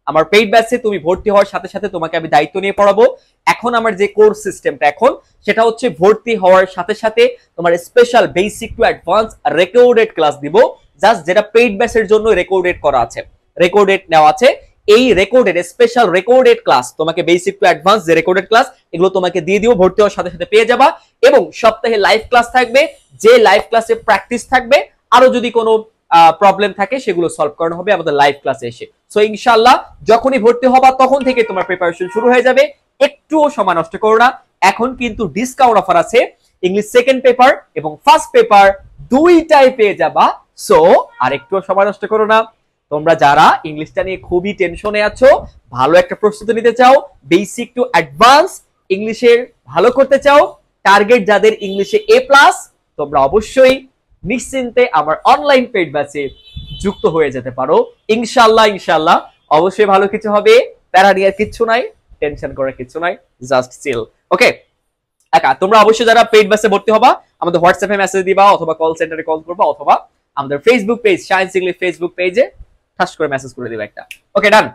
আমার পেইড ব্যাচে তুমি ভর্তি হওয়ার সাথে সাথে তোমাকে আমি দায়িত্ব নিয়ে পড়াবো। এখন আমার যে কোর্স সিস্টেমটা এখন সেটা হচ্ছে ভর্তি হওয়ার সাথে সাথে তোমার special basic to advance recorded class দিব, জাস্ট যেটা পেইড ব্যাচের জন্য রেকর্ডেড করা আছে, রেকর্ডেড নেওয়া আছে। এই রেকর্ডেড স্পেশাল রেকর্ডেড ক্লাস তোমাকে বেসিক টু অ্যাডভান্স যে রেকর্ডেড ক্লাস এগুলো তোমাকে দিয়ে দিও, ভর্তি হওয়ার সাথে সাথে পেয়ে যাবা। এবং সপ্তাহে লাইভ ক্লাস থাকবে, যে লাইভ ক্লাসে প্র্যাকটিস থাকবে, আরো যদি কোনো প্রবলেম থাকে সেগুলো সলভ করানো হবে আমাদের লাইভ ক্লাসে এসে। সো ইনশাআল্লাহ যখনই ভর্তি হবা তখন থেকে তোমার প্রিপারেশন শুরু হয়ে যাবে, একটুও সময় নষ্ট করো না। এখন কিন্তু ডিসকাউন্ট অফার আছে, ইংলিশ সেকেন্ড পেপার এবং ফার্স্ট পেপার দুইটাই পেয়ে যাবা। সো আর একটুও সময় নষ্ট করো না। তোমরা যারা ইংলিশটা নিয়ে খুবই টেনশনে আছো, ভালো একটা প্রস্তুতি নিতে চাও, বেসিক টু অ্যাডভান্স ইংলিশের ভালো করতে চাও, টার্গেট যাদের ইংলিশে A+, তোমরা অবশ্যই নিশ্চিন্তে আমার অনলাইন পেইড ব্যাচে যুক্ত হয়ে যেতে পারো। ইনশাআল্লাহ ইনশাআল্লাহ অবশ্যই ভালো কিছু হবে, প্যারা নিয়ে কিচ্ছু নাই, টেনশন করার কিছু নাই, জাস্ট চিল। ওকে, তোমরা অবশ্যই যারা পেইড ব্যাচে ভর্তি হবা আমাদের হোয়াটসঅ্যাপে মেসেজ দিবা, অথবা কল সেন্টারে কল করবা, অথবা আমাদের Facebook page shines English Facebook পেজে ঠাস করে মেসেজ করে দিবা একটা। ওকে, ডান।